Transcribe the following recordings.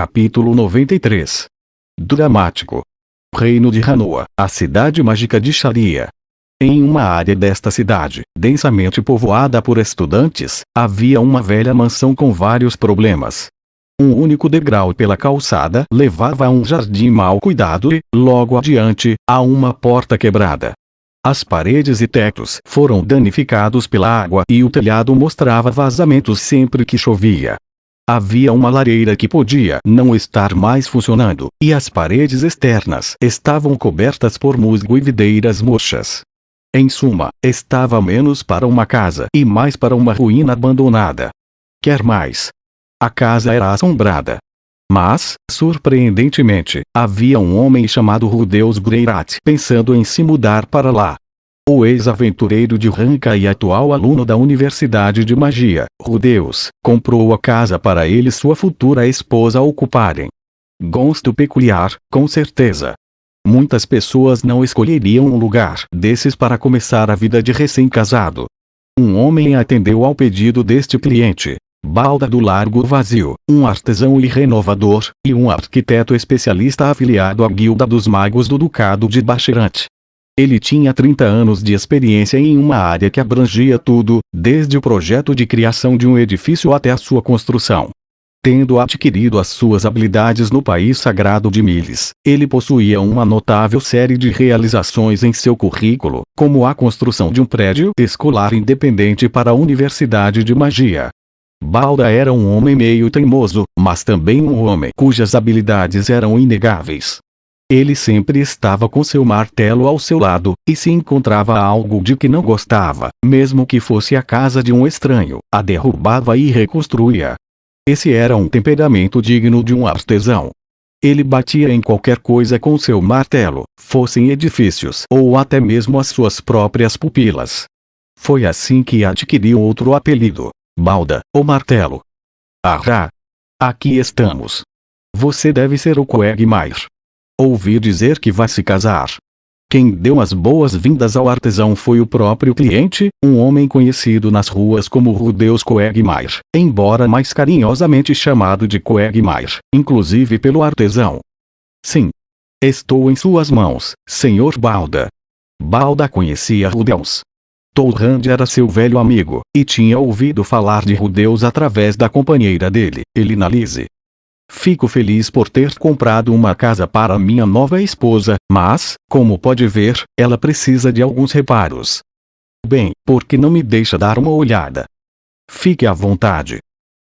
Capítulo 93. Dramático. Reino de Hanoa, a cidade mágica de Sharia. Em uma área desta cidade, densamente povoada por estudantes, havia uma velha mansão com vários problemas. Um único degrau pela calçada levava a um jardim mal cuidado e, logo adiante, a uma porta quebrada. As paredes e tetos foram danificados pela água e o telhado mostrava vazamentos sempre que chovia. Havia uma lareira que podia não estar mais funcionando, e as paredes externas estavam cobertas por musgo e videiras murchas. Em suma, estava menos para uma casa e mais para uma ruína abandonada. Quer mais? A casa era assombrada. Mas, surpreendentemente, havia um homem chamado Rudeus Greirat pensando em se mudar para lá. O ex-aventureiro de Ranka e atual aluno da Universidade de Magia, Rudeus, comprou a casa para ele e sua futura esposa ocuparem. Gosto peculiar, com certeza. Muitas pessoas não escolheriam um lugar desses para começar a vida de recém-casado. Um homem atendeu ao pedido deste cliente. Balda do Largo Vazio, um artesão e renovador, e um arquiteto especialista afiliado à Guilda dos Magos do Ducado de Bacharante. Ele tinha 30 anos de experiência em uma área que abrangia tudo, desde o projeto de criação de um edifício até a sua construção. Tendo adquirido as suas habilidades no país sagrado de Miles, ele possuía uma notável série de realizações em seu currículo, como a construção de um prédio escolar independente para a Universidade de Magia. Balda era um homem meio teimoso, mas também um homem cujas habilidades eram inegáveis. Ele sempre estava com seu martelo ao seu lado, e se encontrava algo de que não gostava, mesmo que fosse a casa de um estranho, a derrubava e reconstruía. Esse era um temperamento digno de um artesão. Ele batia em qualquer coisa com seu martelo, fossem edifícios ou até mesmo as suas próprias pupilas. Foi assim que adquiriu outro apelido: Balda, o Martelo. Ah! Aqui estamos. Você deve ser o Quagmire. Ouvi dizer que vai se casar. Quem deu as boas-vindas ao artesão foi o próprio cliente, um homem conhecido nas ruas como Rudeus Quagmire, embora mais carinhosamente chamado de Quagmire, inclusive pelo artesão. Sim. Estou em suas mãos, Sr. Balda. Balda conhecia Rudeus. Torrand era seu velho amigo, e tinha ouvido falar de Rudeus através da companheira dele, Elinalise. Fico feliz por ter comprado uma casa para minha nova esposa, mas, como pode ver, ela precisa de alguns reparos. Bem, por que não me deixa dar uma olhada? Fique à vontade.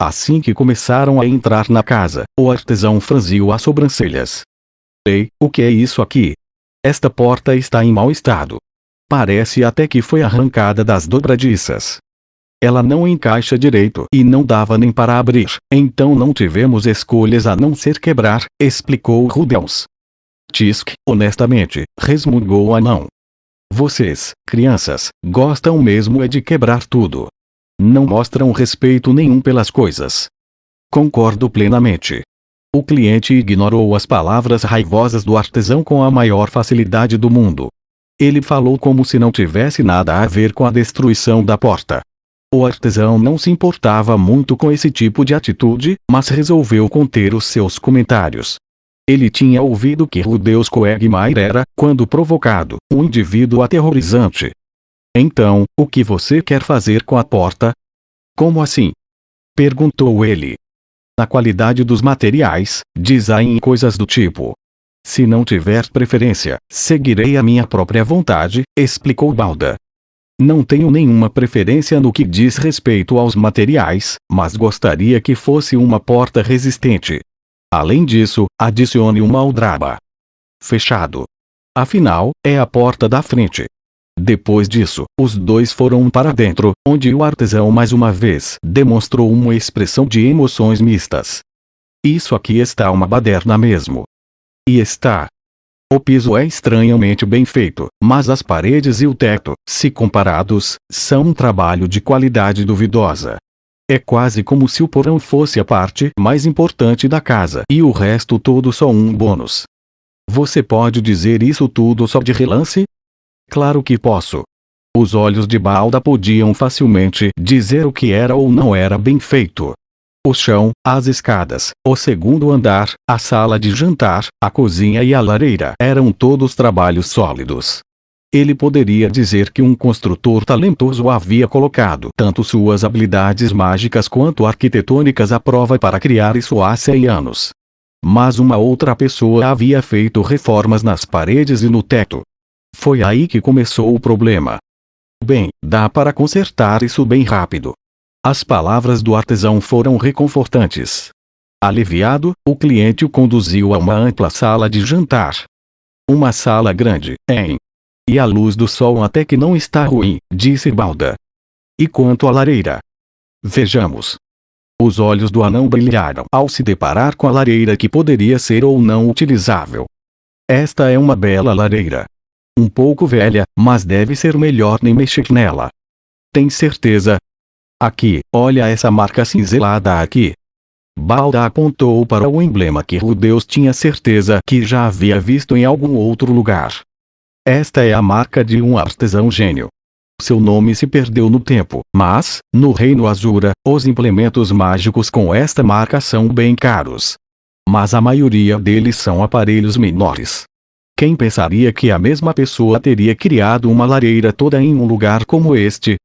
Assim que começaram a entrar na casa, o artesão franziu as sobrancelhas. Ei, o que é isso aqui? Esta porta está em mau estado. Parece até que foi arrancada das dobradiças. Ela não encaixa direito e não dava nem para abrir, então não tivemos escolhas a não ser quebrar, explicou Rudeus. Tisk, honestamente, resmungou o anão. Vocês, crianças, gostam mesmo é de quebrar tudo. Não mostram respeito nenhum pelas coisas. Concordo plenamente. O cliente ignorou as palavras raivosas do artesão com a maior facilidade do mundo. Ele falou como se não tivesse nada a ver com a destruição da porta. O artesão não se importava muito com esse tipo de atitude, mas resolveu conter os seus comentários. Ele tinha ouvido que Rudeus Quagmire era, quando provocado, um indivíduo aterrorizante. Então, o que você quer fazer com a porta? Como assim? Perguntou ele. Na qualidade dos materiais, design e coisas do tipo. Se não tiver preferência, seguirei a minha própria vontade, explicou Balda. Não tenho nenhuma preferência no que diz respeito aos materiais, mas gostaria que fosse uma porta resistente. Além disso, adicione uma aldraba. Fechado. Afinal, é a porta da frente. Depois disso, os dois foram para dentro, onde o artesão mais uma vez demonstrou uma expressão de emoções mistas. Isso aqui está uma baderna mesmo. E está. O piso é estranhamente bem feito, mas as paredes e o teto, se comparados, são um trabalho de qualidade duvidosa. É quase como se o porão fosse a parte mais importante da casa e o resto todo só um bônus. Você pode dizer isso tudo só de relance? Claro que posso. Os olhos de Balda podiam facilmente dizer o que era ou não era bem feito. O chão, as escadas, o segundo andar, a sala de jantar, a cozinha e a lareira eram todos trabalhos sólidos. Ele poderia dizer que um construtor talentoso havia colocado tanto suas habilidades mágicas quanto arquitetônicas à prova para criar isso há 100 anos. Mas uma outra pessoa havia feito reformas nas paredes e no teto. Foi aí que começou o problema. Bem, dá para consertar isso bem rápido. As palavras do artesão foram reconfortantes. Aliviado, o cliente o conduziu a uma ampla sala de jantar. Uma sala grande, hein? E a luz do sol até que não está ruim, disse Balda. E quanto à lareira? Vejamos. Os olhos do anão brilharam ao se deparar com a lareira que poderia ser ou não utilizável. Esta é uma bela lareira. Um pouco velha, mas deve ser melhor nem mexer nela. Tem certeza? Aqui, olha essa marca cinzelada aqui. Balda apontou para o emblema que Rudeus tinha certeza que já havia visto em algum outro lugar. Esta é a marca de um artesão gênio. Seu nome se perdeu no tempo, mas, no Reino Azura, os implementos mágicos com esta marca são bem caros. Mas a maioria deles são aparelhos menores. Quem pensaria que a mesma pessoa teria criado uma lareira toda em um lugar como este?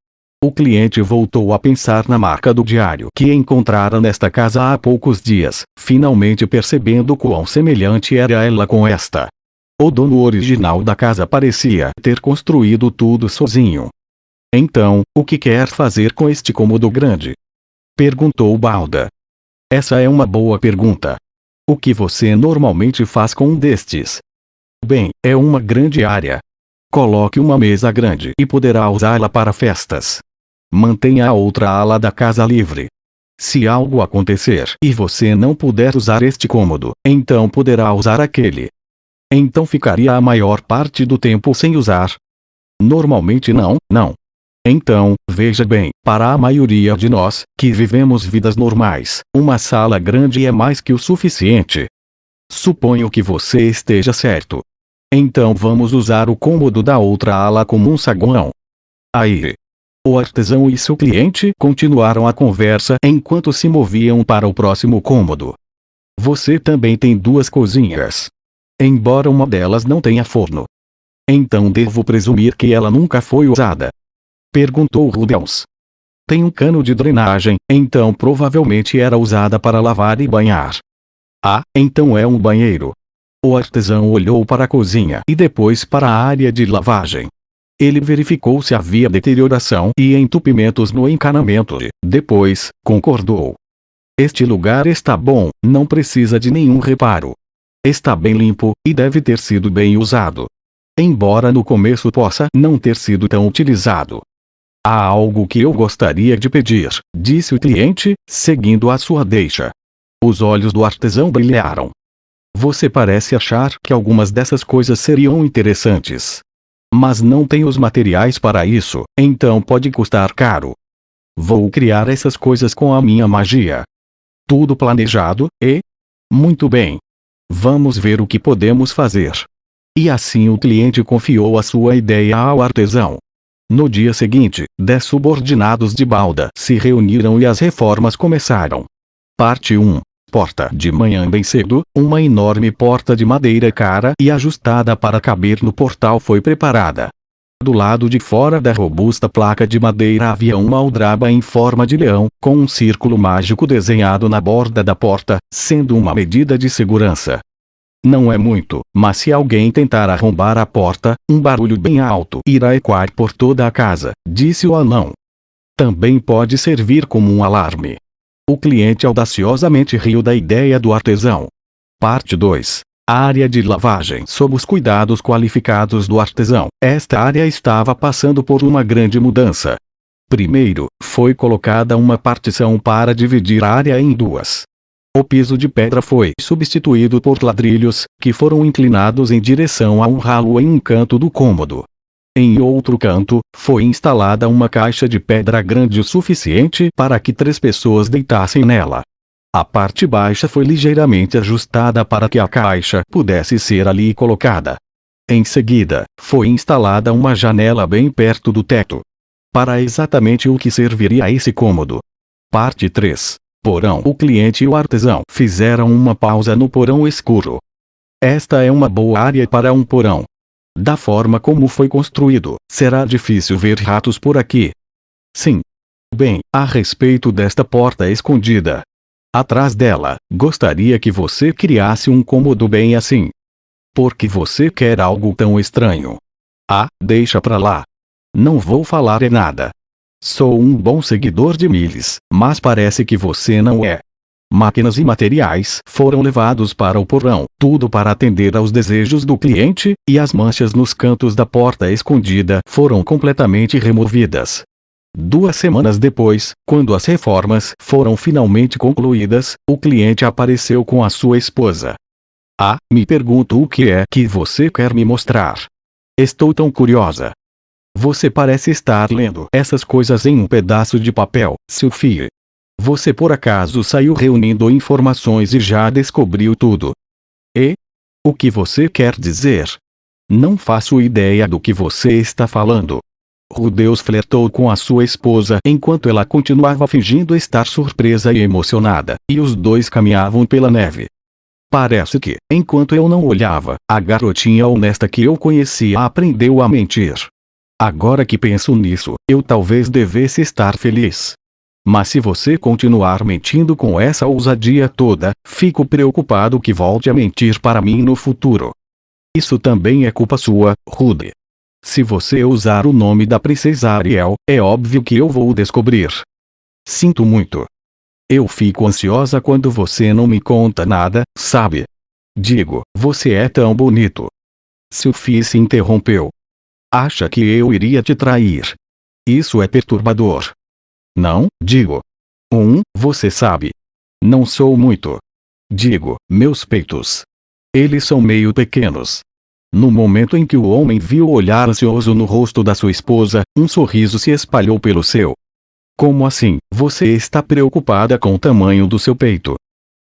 O cliente voltou a pensar na marca do diário que encontrara nesta casa há poucos dias, finalmente percebendo quão semelhante era ela com esta. O dono original da casa parecia ter construído tudo sozinho. Então, o que quer fazer com este cômodo grande? Perguntou Balda. Essa é uma boa pergunta. O que você normalmente faz com um destes? Bem, é uma grande área. Coloque uma mesa grande e poderá usá-la para festas. Mantenha a outra ala da casa livre. Se algo acontecer e você não puder usar este cômodo, então poderá usar aquele. Então ficaria a maior parte do tempo sem usar? Normalmente não. Então, veja bem, para a maioria de nós, que vivemos vidas normais, uma sala grande é mais que o suficiente. Suponho que você esteja certo. Então vamos usar o cômodo da outra ala como um saguão. Aí. O artesão e seu cliente continuaram a conversa enquanto se moviam para o próximo cômodo. Você também tem duas cozinhas. Embora uma delas não tenha forno. Então devo presumir que ela nunca foi usada? Perguntou Rudeus. Tem um cano de drenagem, então provavelmente era usada para lavar e banhar. Ah, então é um banheiro. O artesão olhou para a cozinha e depois para a área de lavagem. Ele verificou se havia deterioração e entupimentos no encanamento e, depois, concordou. Este lugar está bom, não precisa de nenhum reparo. Está bem limpo, e deve ter sido bem usado. Embora no começo possa não ter sido tão utilizado. Há algo que eu gostaria de pedir, disse o cliente, seguindo a sua deixa. Os olhos do artesão brilharam. Você parece achar que algumas dessas coisas seriam interessantes. Mas não tem os materiais para isso, então pode custar caro. Vou criar essas coisas com a minha magia. Tudo planejado, e? Muito bem. Vamos ver o que podemos fazer. E assim o cliente confiou a sua ideia ao artesão. No dia seguinte, 10 subordinados de Balda se reuniram e as reformas começaram. Parte 1. Porta. De manhã bem cedo, uma enorme porta de madeira cara e ajustada para caber no portal foi preparada. Do lado de fora da robusta placa de madeira havia uma aldraba em forma de leão, com um círculo mágico desenhado na borda da porta, sendo uma medida de segurança. Não é muito, mas se alguém tentar arrombar a porta, um barulho bem alto irá ecoar por toda a casa, disse o anão. Também pode servir como um alarme. O cliente audaciosamente riu da ideia do artesão. Parte 2. Área de lavagem sob os cuidados qualificados do artesão. Esta área estava passando por uma grande mudança. Primeiro, foi colocada uma partição para dividir a área em duas. O piso de pedra foi substituído por ladrilhos, que foram inclinados em direção a um ralo em um canto do cômodo. Em outro canto, foi instalada uma caixa de pedra grande o suficiente para que 3 pessoas deitassem nela. A parte baixa foi ligeiramente ajustada para que a caixa pudesse ser ali colocada. Em seguida, foi instalada uma janela bem perto do teto. Para exatamente o que serviria esse cômodo? Parte 3. Porão. O cliente e o artesão fizeram uma pausa no porão escuro. Esta é uma boa área para um porão. Da forma como foi construído, será difícil ver ratos por aqui. Sim. Bem, a respeito desta porta escondida. Atrás dela, gostaria que você criasse um cômodo bem assim. Por que você quer algo tão estranho? Ah, deixa pra lá. Não vou falar nada. Sou um bom seguidor de Miles, mas parece que você não é. Máquinas e materiais foram levados para o porão, tudo para atender aos desejos do cliente, e as manchas nos cantos da porta escondida foram completamente removidas. 2 semanas depois, quando as reformas foram finalmente concluídas, o cliente apareceu com a sua esposa. Ah, me pergunto o que é que você quer me mostrar. Estou tão curiosa. Você parece estar lendo essas coisas em um pedaço de papel, Sophie. Você por acaso saiu reunindo informações e já descobriu tudo? E? O que você quer dizer? Não faço ideia do que você está falando. Rudeus flertou com a sua esposa enquanto ela continuava fingindo estar surpresa e emocionada, e os dois caminhavam pela neve. Parece que, enquanto eu não olhava, a garotinha honesta que eu conhecia aprendeu a mentir. Agora que penso nisso, eu talvez devesse estar feliz. Mas se você continuar mentindo com essa ousadia toda, fico preocupado que volte a mentir para mim no futuro. Isso também é culpa sua, Rude. Se você usar o nome da princesa Ariel, é óbvio que eu vou descobrir. Sinto muito. Eu fico ansiosa quando você não me conta nada, sabe? Digo, você é tão bonito. Sophie se interrompeu. Acha que eu iria te trair? Isso é perturbador. Não, digo. Você sabe. Não sou muito. Digo, meus peitos. Eles são meio pequenos. No momento em que o homem viu o olhar ansioso no rosto da sua esposa, um sorriso se espalhou pelo seu. Como assim, você está preocupada com o tamanho do seu peito?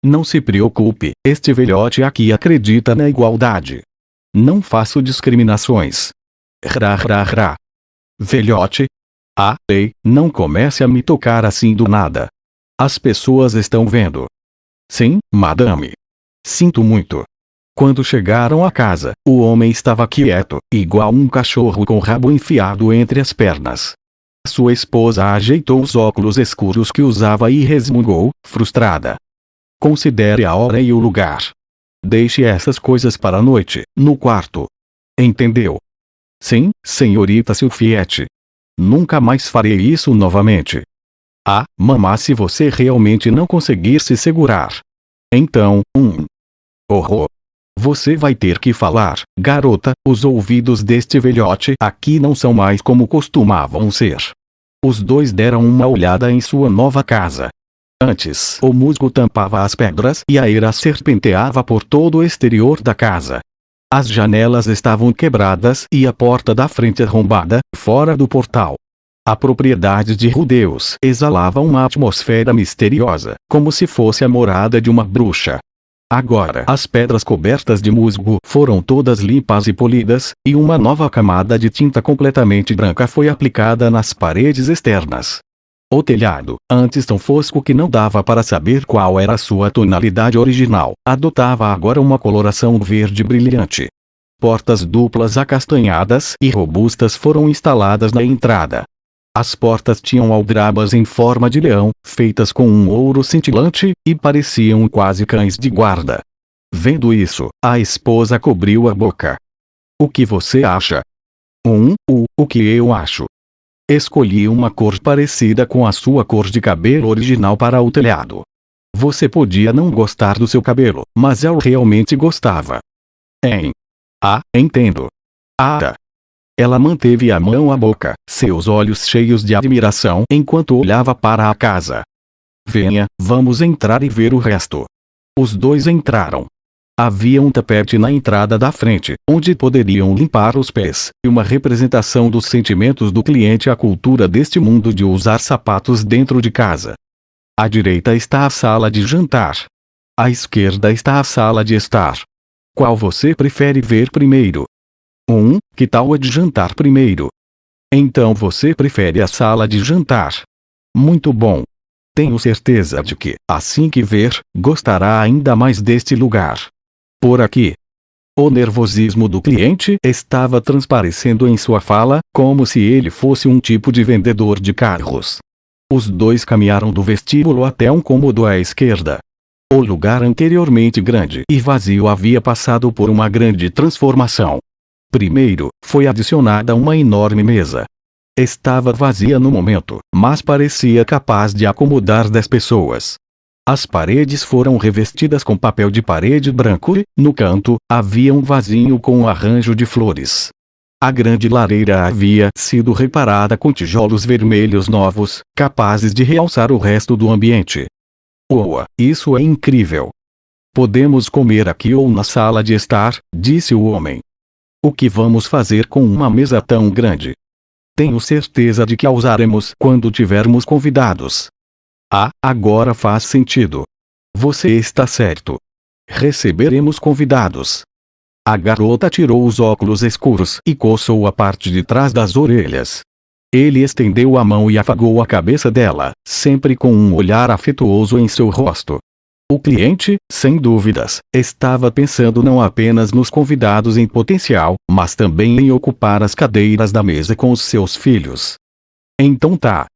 Não se preocupe, este velhote aqui acredita na igualdade. Não faço discriminações. Rá. Velhote? Ah, ei, não comece a me tocar assim do nada. As pessoas estão vendo. Sim, madame. Sinto muito. Quando chegaram a casa, o homem estava quieto, igual um cachorro com o rabo enfiado entre as pernas. Sua esposa ajeitou os óculos escuros que usava e resmungou, frustrada. Considere a hora e o lugar. Deixe essas coisas para a noite, no quarto. Entendeu? Sim, senhorita Silfiette. Nunca mais farei isso novamente. Ah, mamá, se você realmente não conseguir se segurar. Então, horror. Você vai ter que falar, garota, os ouvidos deste velhote aqui não são mais como costumavam ser. Os dois deram uma olhada em sua nova casa. Antes, o musgo tampava as pedras e a eira serpenteava por todo o exterior da casa. As janelas estavam quebradas e a porta da frente arrombada, fora do portal. A propriedade de Rudeus exalava uma atmosfera misteriosa, como se fosse a morada de uma bruxa. Agora as pedras cobertas de musgo foram todas limpas e polidas, e uma nova camada de tinta completamente branca foi aplicada nas paredes externas. O telhado, antes tão fosco que não dava para saber qual era a sua tonalidade original, adotava agora uma coloração verde brilhante. Portas duplas acastanhadas e robustas foram instaladas na entrada. As portas tinham aldrabas em forma de leão, feitas com um ouro cintilante, e pareciam quase cães de guarda. Vendo isso, a esposa cobriu a boca. O que você acha? O que eu acho? Escolhi uma cor parecida com a sua cor de cabelo original para o telhado. Você podia não gostar do seu cabelo, mas eu realmente gostava. Ah, entendo. Ah. Ela manteve a mão à boca, seus olhos cheios de admiração enquanto olhava para a casa. Venha, vamos entrar e ver o resto. Os dois entraram. Havia um tapete na entrada da frente, onde poderiam limpar os pés, e uma representação dos sentimentos do cliente à cultura deste mundo de usar sapatos dentro de casa. À direita está a sala de jantar. À esquerda está a sala de estar. Qual você prefere ver primeiro? Que tal a de jantar primeiro? Então você prefere a sala de jantar. Muito bom. Tenho certeza de que, assim que ver, gostará ainda mais deste lugar. Por aqui. O nervosismo do cliente estava transparecendo em sua fala, como se ele fosse um tipo de vendedor de carros. Os dois caminharam do vestíbulo até um cômodo à esquerda. O lugar anteriormente grande e vazio havia passado por uma grande transformação. Primeiro, foi adicionada uma enorme mesa. Estava vazia no momento, mas parecia capaz de acomodar 10 pessoas. As paredes foram revestidas com papel de parede branco e, no canto, havia um vasinho com um arranjo de flores. A grande lareira havia sido reparada com tijolos vermelhos novos, capazes de realçar o resto do ambiente. Uau, isso é incrível! Podemos comer aqui ou na sala de estar, disse o homem. O que vamos fazer com uma mesa tão grande? Tenho certeza de que a usaremos quando tivermos convidados. Ah, agora faz sentido. Você está certo. Receberemos convidados. A garota tirou os óculos escuros e coçou a parte de trás das orelhas. Ele estendeu a mão e afagou a cabeça dela, sempre com um olhar afetuoso em seu rosto. O cliente, sem dúvidas, estava pensando não apenas nos convidados em potencial, mas também em ocupar as cadeiras da mesa com os seus filhos. Então tá.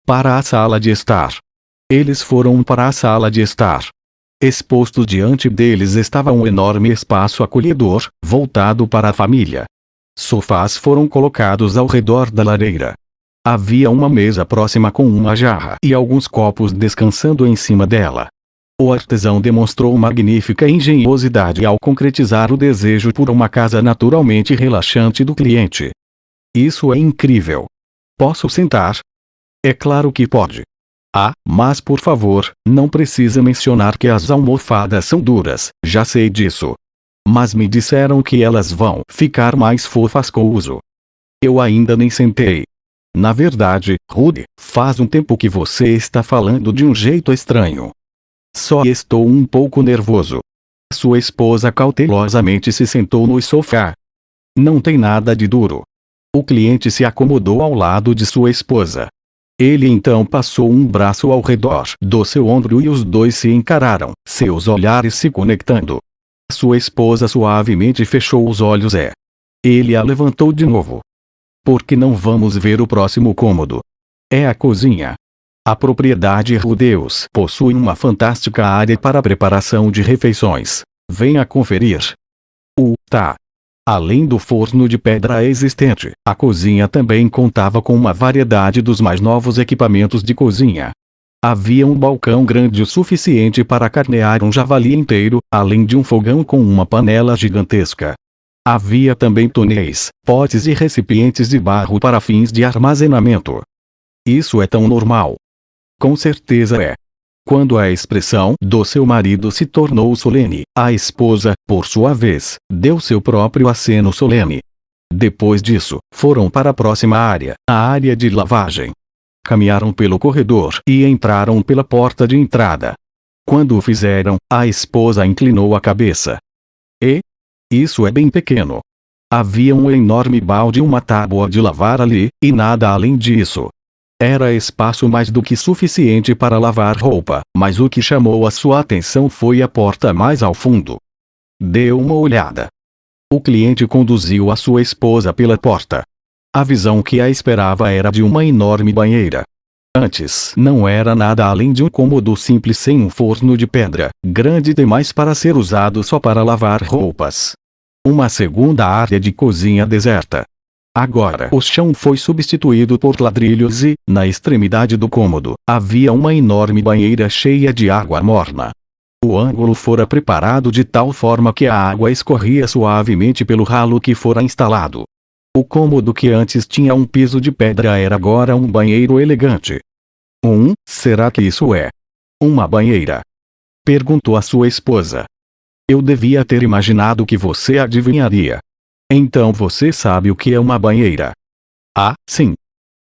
Para a sala de estar. Eles foram para a sala de estar. Exposto diante deles estava um enorme espaço acolhedor, voltado para a família. Sofás foram colocados ao redor da lareira. Havia uma mesa próxima com uma jarra e alguns copos descansando em cima dela. O artesão demonstrou magnífica engenhosidade ao concretizar o desejo por uma casa naturalmente relaxante do cliente. Isso é incrível. Posso sentar? É claro que pode. Ah, mas por favor, não precisa mencionar que as almofadas são duras, já sei disso. Mas me disseram que elas vão ficar mais fofas com o uso. Eu ainda nem sentei. Na verdade, Rudy, faz um tempo que você está falando de um jeito estranho. Só estou um pouco nervoso. Sua esposa cautelosamente se sentou no sofá. Não tem nada de duro. O cliente se acomodou ao lado de sua esposa. Ele então passou um braço ao redor do seu ombro e os dois se encararam, seus olhares se conectando. Sua esposa suavemente fechou os olhos e ele a levantou de novo. Por que não vamos ver o próximo cômodo? É a cozinha. A propriedade Rudeus possui uma fantástica área para preparação de refeições. Venha conferir. Tá. Além do forno de pedra existente, a cozinha também contava com uma variedade dos mais novos equipamentos de cozinha. Havia um balcão grande o suficiente para carnear um javali inteiro, além de um fogão com uma panela gigantesca. Havia também tonéis, potes e recipientes de barro para fins de armazenamento. Isso é tão normal. Com certeza é. Quando a expressão do seu marido se tornou solene, a esposa, por sua vez, deu seu próprio aceno solene. Depois disso, foram para a próxima área, a área de lavagem. Caminharam pelo corredor e entraram pela porta de entrada. Quando o fizeram, a esposa inclinou a cabeça. Isso é bem pequeno. Havia um enorme balde e uma tábua de lavar ali, e nada além disso. Era espaço mais do que suficiente para lavar roupa, mas o que chamou a sua atenção foi a porta mais ao fundo. Deu uma olhada. O cliente conduziu a sua esposa pela porta. A visão que a esperava era de uma enorme banheira. Antes não era nada além de um cômodo simples sem um forno de pedra, grande demais para ser usado só para lavar roupas. Uma segunda área de cozinha deserta. Agora o chão foi substituído por ladrilhos e, na extremidade do cômodo, havia uma enorme banheira cheia de água morna. O ângulo fora preparado de tal forma que a água escorria suavemente pelo ralo que fora instalado. O cômodo que antes tinha um piso de pedra era agora um banheiro elegante. Será que isso é uma banheira? Perguntou a sua esposa. Eu devia ter imaginado que você adivinharia. Então você sabe o que é uma banheira? Ah, sim.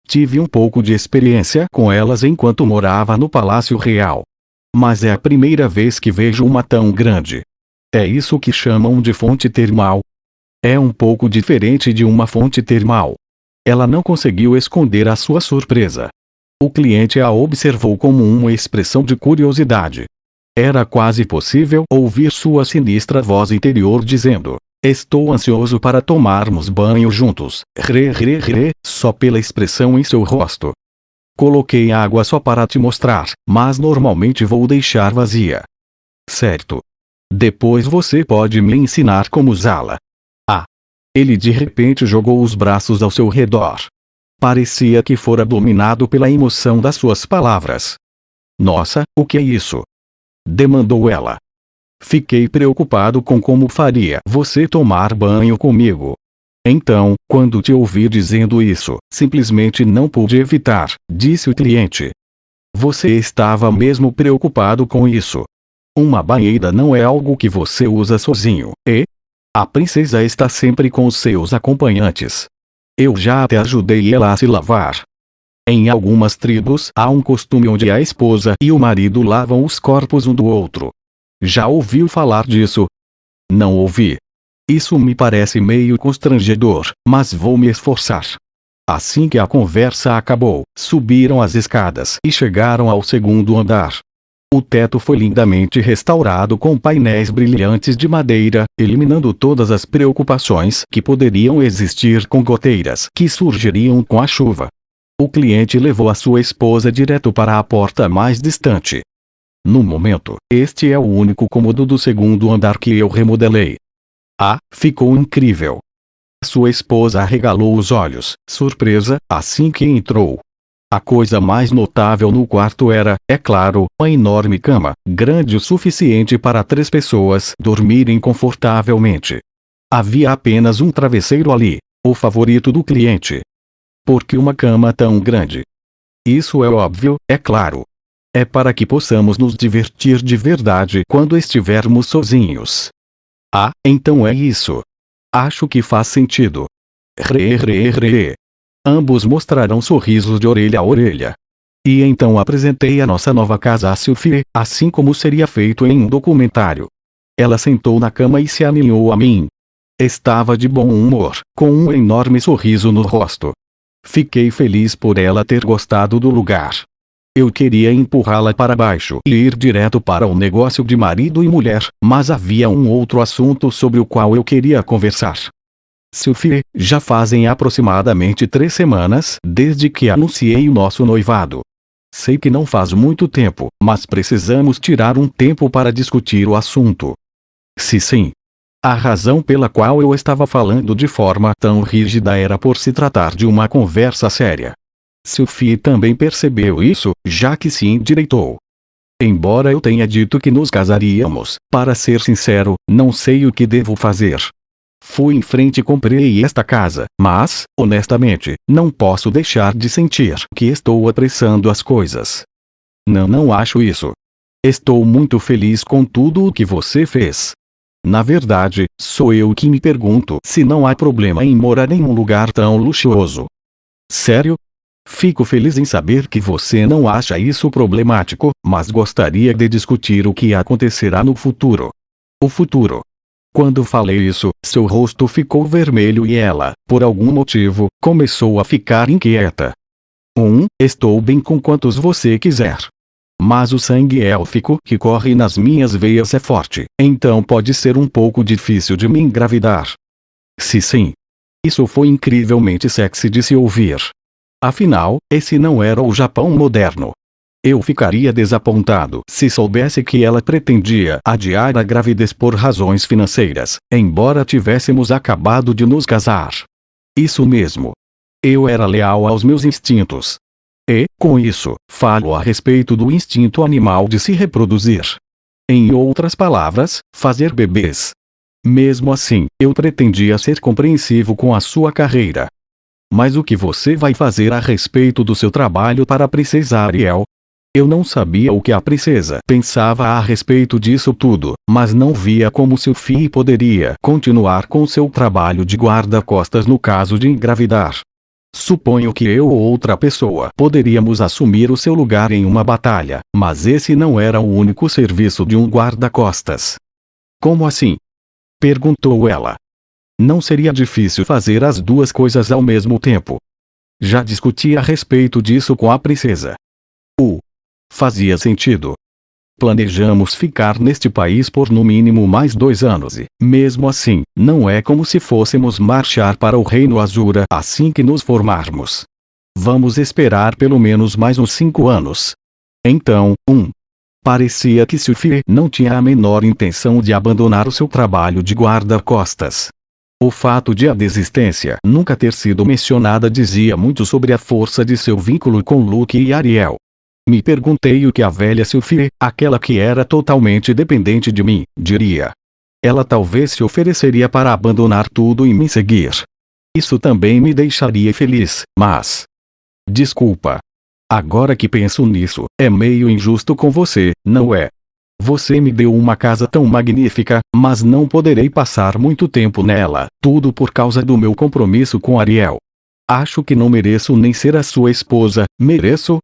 Tive um pouco de experiência com elas enquanto morava no Palácio Real. Mas é a primeira vez que vejo uma tão grande. É isso que chamam de fonte termal. É um pouco diferente de uma fonte termal. Ela não conseguiu esconder a sua surpresa. O cliente a observou como uma expressão de curiosidade. Era quase possível ouvir sua sinistra voz interior dizendo: "Estou ansioso para tomarmos banho juntos." Só pela expressão em seu rosto. "Coloquei água só para te mostrar, mas normalmente vou deixar vazia." "Certo. Depois você pode me ensinar como usá-la." Ah! Ele de repente jogou os braços ao seu redor. Parecia que fora dominado pela emoção das suas palavras. "Nossa, o que é isso?" demandou ela. "Fiquei preocupado com como faria você tomar banho comigo. Então, quando te ouvi dizendo isso, simplesmente não pude evitar", disse o cliente. "Você estava mesmo preocupado com isso? Uma banheira não é algo que você usa sozinho, e? A princesa está sempre com os seus acompanhantes. Eu já até ajudei ela a se lavar. Em algumas tribos há um costume onde a esposa e o marido lavam os corpos um do outro. Já ouviu falar disso?" "Não ouvi. Isso me parece meio constrangedor, mas vou me esforçar." Assim que a conversa acabou, subiram as escadas e chegaram ao segundo andar. O teto foi lindamente restaurado com painéis brilhantes de madeira, eliminando todas as preocupações que poderiam existir com goteiras que surgiriam com a chuva. O cliente levou a sua esposa direto para a porta mais distante. "No momento, este é o único cômodo do segundo andar que eu remodelei." "Ah, ficou incrível." Sua esposa arregalou os olhos, surpresa, assim que entrou. A coisa mais notável no quarto era, é claro, uma enorme cama, grande o suficiente para 3 pessoas dormirem confortavelmente. Havia apenas um travesseiro ali, o favorito do cliente. "Por que uma cama tão grande?" "Isso é óbvio, é claro. É para que possamos nos divertir de verdade quando estivermos sozinhos." "Ah, então é isso. Acho que faz sentido." Ambos mostraram sorrisos de orelha a orelha. E então apresentei a nossa nova casa a Sophie, assim como seria feito em um documentário. Ela sentou na cama e se aninhou a mim. Estava de bom humor, com um enorme sorriso no rosto. Fiquei feliz por ela ter gostado do lugar. Eu queria empurrá-la para baixo e ir direto para o negócio de marido e mulher, mas havia um outro assunto sobre o qual eu queria conversar. "Sophie, já fazem aproximadamente 3 semanas desde que anunciei o nosso noivado. Sei que não faz muito tempo, mas precisamos tirar um tempo para discutir o assunto." Sim. A razão pela qual eu estava falando de forma tão rígida era por se tratar de uma conversa séria. Sophie também percebeu isso, já que se endireitou. "Embora eu tenha dito que nos casaríamos, para ser sincero, não sei o que devo fazer. Fui em frente e comprei esta casa, mas, honestamente, não posso deixar de sentir que estou apressando as coisas." Não acho isso. Estou muito feliz com tudo o que você fez. Na verdade, sou eu que me pergunto se não há problema em morar em um lugar tão luxuoso." "Sério? Fico feliz em saber que você não acha isso problemático, mas gostaria de discutir o que acontecerá no futuro." "O futuro?" Quando falei isso, seu rosto ficou vermelho e ela, por algum motivo, começou a ficar inquieta. Estou bem com quantos você quiser. Mas o sangue élfico que corre nas minhas veias é forte, então pode ser um pouco difícil de me engravidar." Sim. Isso foi incrivelmente sexy de se ouvir. Afinal, esse não era o Japão moderno. Eu ficaria desapontado se soubesse que ela pretendia adiar a gravidez por razões financeiras, embora tivéssemos acabado de nos casar. Isso mesmo. Eu era leal aos meus instintos. E, com isso, falo a respeito do instinto animal de se reproduzir. Em outras palavras, fazer bebês. Mesmo assim, eu pretendia ser compreensivo com a sua carreira. "Mas o que você vai fazer a respeito do seu trabalho para a princesa Ariel?" Eu não sabia o que a princesa pensava a respeito disso tudo, mas não via como Sophie poderia continuar com seu trabalho de guarda-costas no caso de engravidar. Suponho que eu ou outra pessoa poderíamos assumir o seu lugar em uma batalha, mas esse não era o único serviço de um guarda-costas. "Como assim?" perguntou ela. "Não seria difícil fazer as duas coisas ao mesmo tempo." Já discuti a respeito disso com a princesa. Fazia sentido. Planejamos ficar neste país por no mínimo mais 2 anos e, mesmo assim, não é como se fôssemos marchar para o Reino Azura assim que nos formarmos. Vamos esperar pelo menos mais uns 5 anos. Então, parecia que Sophie não tinha a menor intenção de abandonar o seu trabalho de guarda-costas. O fato de a desistência nunca ter sido mencionada dizia muito sobre a força de seu vínculo com Luke e Ariel. Me perguntei o que a velha Sophie, aquela que era totalmente dependente de mim, diria. Ela talvez se ofereceria para abandonar tudo e me seguir. Isso também me deixaria feliz, mas... Desculpa. Agora que penso nisso, é meio injusto com você, não é? Você me deu uma casa tão magnífica, mas não poderei passar muito tempo nela, tudo por causa do meu compromisso com Ariel. Acho que não mereço nem ser a sua esposa, mereço?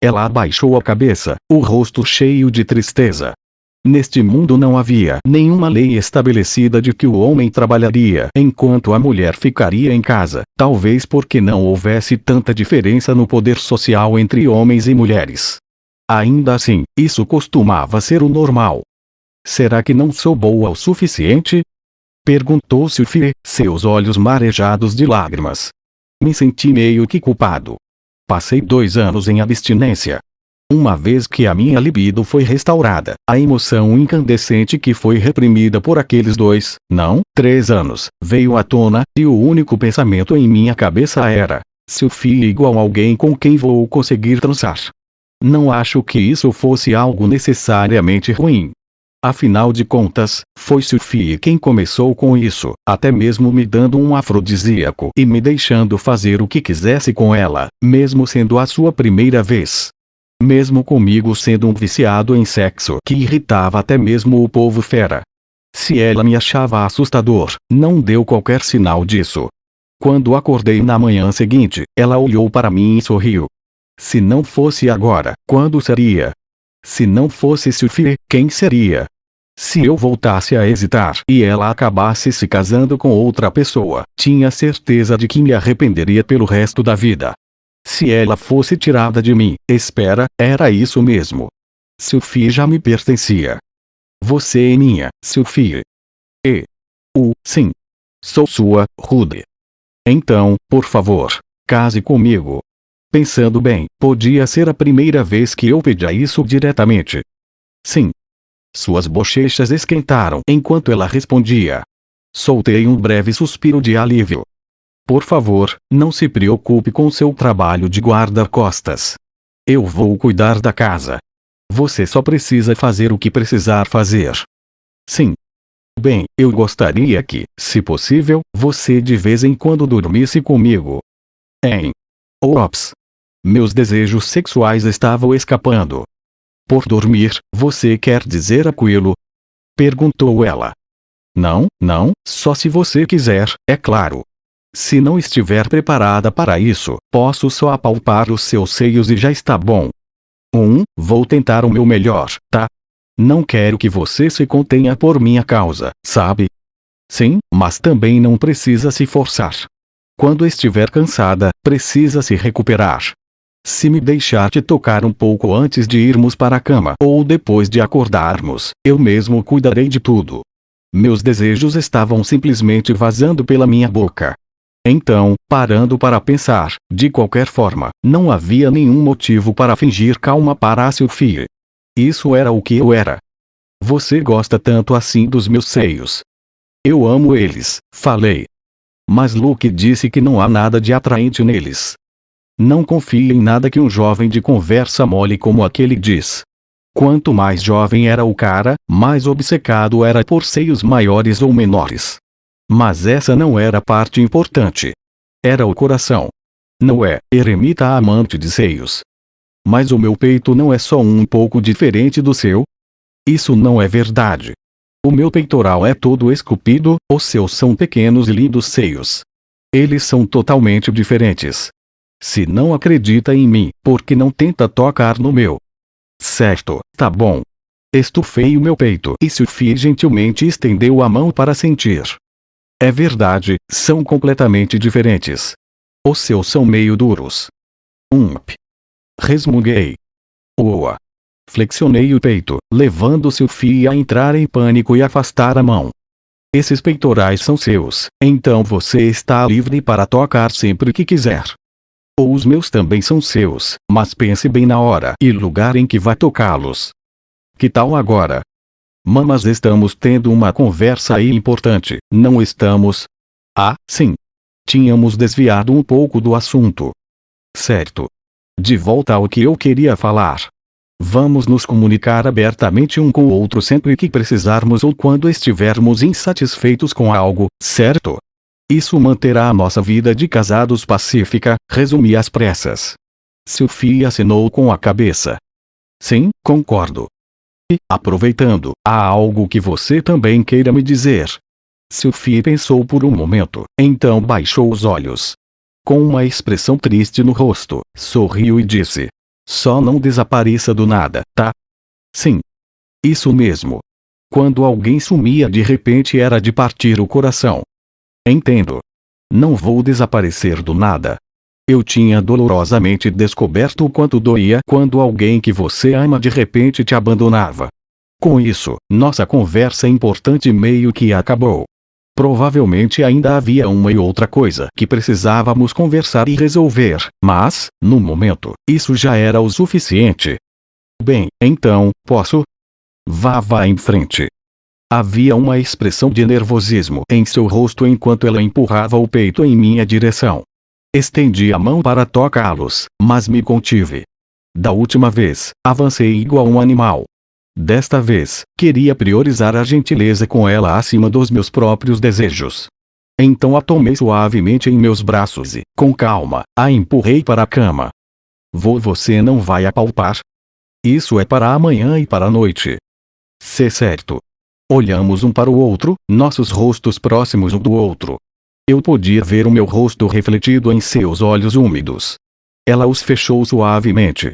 Ela abaixou a cabeça, o rosto cheio de tristeza. Neste mundo não havia nenhuma lei estabelecida de que o homem trabalharia enquanto a mulher ficaria em casa, talvez porque não houvesse tanta diferença no poder social entre homens e mulheres. Ainda assim, isso costumava ser o normal. Será que não sou boa o suficiente? Perguntou Sophie, seus olhos marejados de lágrimas. Me senti meio que culpado. Passei 2 anos em abstinência. Uma vez que a minha libido foi restaurada, a emoção incandescente que foi reprimida por aqueles 3 anos, veio à tona, e o único pensamento em minha cabeça era: Sophie igual alguém com quem vou conseguir transar. Não acho que isso fosse algo necessariamente ruim. Afinal de contas, foi Sophie quem começou com isso, até mesmo me dando um afrodisíaco e me deixando fazer o que quisesse com ela, mesmo sendo a sua primeira vez. Mesmo comigo sendo um viciado em sexo que irritava até mesmo o povo fera. Se ela me achava assustador, não deu qualquer sinal disso. Quando acordei na manhã seguinte, ela olhou para mim e sorriu. Se não fosse agora, quando seria? Se não fosse Sophie, quem seria? Se eu voltasse a hesitar e ela acabasse se casando com outra pessoa, tinha certeza de que me arrependeria pelo resto da vida. Se ela fosse tirada de mim, espera, era isso mesmo. Sophie já me pertencia. Você é minha, Sophie. Sim. Sou sua, Rudy. Então, por favor, case comigo. Pensando bem, podia ser a primeira vez que eu pedia isso diretamente. Sim. Suas bochechas esquentaram enquanto ela respondia. Soltei um breve suspiro de alívio. Por favor, não se preocupe com seu trabalho de guarda-costas. Eu vou cuidar da casa. Você só precisa fazer o que precisar fazer. Sim. Bem, eu gostaria que, se possível, você de vez em quando dormisse comigo. Ops. Meus desejos sexuais estavam escapando. Por dormir, você quer dizer aquilo? Perguntou ela. Não, só se você quiser, é claro. Se não estiver preparada para isso, posso só apalpar os seus seios e já está bom. Vou tentar o meu melhor, tá? Não quero que você se contenha por minha causa, sabe? Sim, mas também não precisa se forçar. Quando estiver cansada, precisa se recuperar. Se me deixar te tocar um pouco antes de irmos para a cama ou depois de acordarmos, eu mesmo cuidarei de tudo. Meus desejos estavam simplesmente vazando pela minha boca. Então, parando para pensar, de qualquer forma, não havia nenhum motivo para fingir calma para a Sophie. Isso era o que eu era. Você gosta tanto assim dos meus seios. Eu amo eles, falei. Mas Luke disse que não há nada de atraente neles. Não confie em nada que um jovem de conversa mole como aquele diz. Quanto mais jovem era o cara, mais obcecado era por seios maiores ou menores. Mas essa não era a parte importante. Era o coração. Não é, eremita amante de seios. Mas o meu peito não é só um pouco diferente do seu? Isso não é verdade. O meu peitoral é todo esculpido, os seus são pequenos e lindos seios. Eles são totalmente diferentes. Se não acredita em mim, por que não tenta tocar no meu? Certo, tá bom. Estufei o meu peito e Sophie gentilmente estendeu a mão para sentir. É verdade, são completamente diferentes. Os seus são meio duros. Resmunguei. Oa. Flexionei o peito, levando Sophie a entrar em pânico e afastar a mão. Esses peitorais são seus, então você está livre para tocar sempre que quiser. Ou os meus também são seus, mas pense bem na hora e lugar em que vai tocá-los. Que tal agora? Mas estamos tendo uma conversa aí importante, não estamos? Ah, sim. Tínhamos desviado um pouco do assunto. Certo. De volta ao que eu queria falar. Vamos nos comunicar abertamente um com o outro sempre que precisarmos ou quando estivermos insatisfeitos com algo, certo? Isso manterá a nossa vida de casados pacífica, resumi às pressas. Sophie assinou com a cabeça. Sim, concordo. E, aproveitando, há algo que você também queira me dizer. Sophie pensou por um momento, então baixou os olhos. Com uma expressão triste no rosto, sorriu e disse. Só não desapareça do nada, tá? Sim. Isso mesmo. Quando alguém sumia de repente era de partir o coração. Entendo. Não vou desaparecer do nada. Eu tinha dolorosamente descoberto o quanto doía quando alguém que você ama de repente te abandonava. Com isso, nossa conversa importante meio que acabou. Provavelmente ainda havia uma e outra coisa que precisávamos conversar e resolver, mas, no momento, isso já era o suficiente. Bem, então, posso? Vá em frente. Havia uma expressão de nervosismo em seu rosto enquanto ela empurrava o peito em minha direção. Estendi a mão para tocá-los, mas me contive. Da última vez, avancei igual um animal. Desta vez, queria priorizar a gentileza com ela acima dos meus próprios desejos. Então a tomei suavemente em meus braços e, com calma, a empurrei para a cama. Você não vai apalpar? Isso é para amanhã e para a noite. Certo. Olhamos um para o outro, nossos rostos próximos um do outro. Eu podia ver o meu rosto refletido em seus olhos úmidos. Ela os fechou suavemente.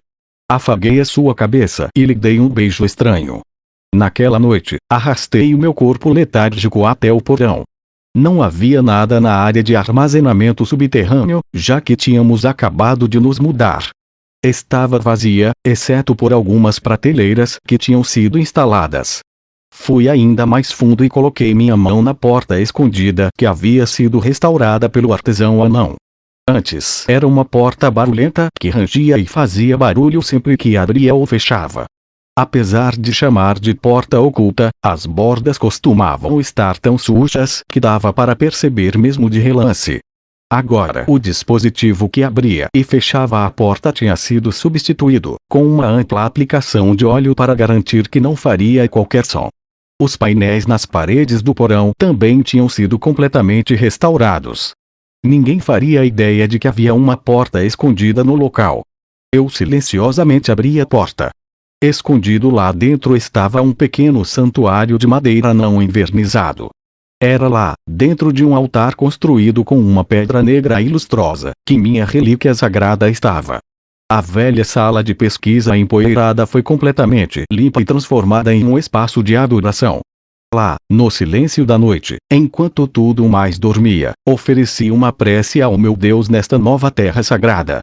Afaguei a sua cabeça e lhe dei um beijo estranho. Naquela noite, arrastei o meu corpo letárgico até o porão. Não havia nada na área de armazenamento subterrâneo, já que tínhamos acabado de nos mudar. Estava vazia, exceto por algumas prateleiras que tinham sido instaladas. Fui ainda mais fundo e coloquei minha mão na porta escondida que havia sido restaurada pelo artesão anão. Antes era uma porta barulhenta que rangia e fazia barulho sempre que abria ou fechava. Apesar de chamar de porta oculta, as bordas costumavam estar tão sujas que dava para perceber mesmo de relance. Agora o dispositivo que abria e fechava a porta tinha sido substituído, com uma ampla aplicação de óleo para garantir que não faria qualquer som. Os painéis nas paredes do porão também tinham sido completamente restaurados. Ninguém faria ideia de que havia uma porta escondida no local. Eu silenciosamente abri a porta. Escondido lá dentro estava um pequeno santuário de madeira não envernizado. Era lá, dentro de um altar construído com uma pedra negra e lustrosa, que minha relíquia sagrada estava. A velha sala de pesquisa empoeirada foi completamente limpa e transformada em um espaço de adoração. Lá, no silêncio da noite, enquanto tudo mais dormia, ofereci uma prece ao meu Deus nesta nova terra sagrada.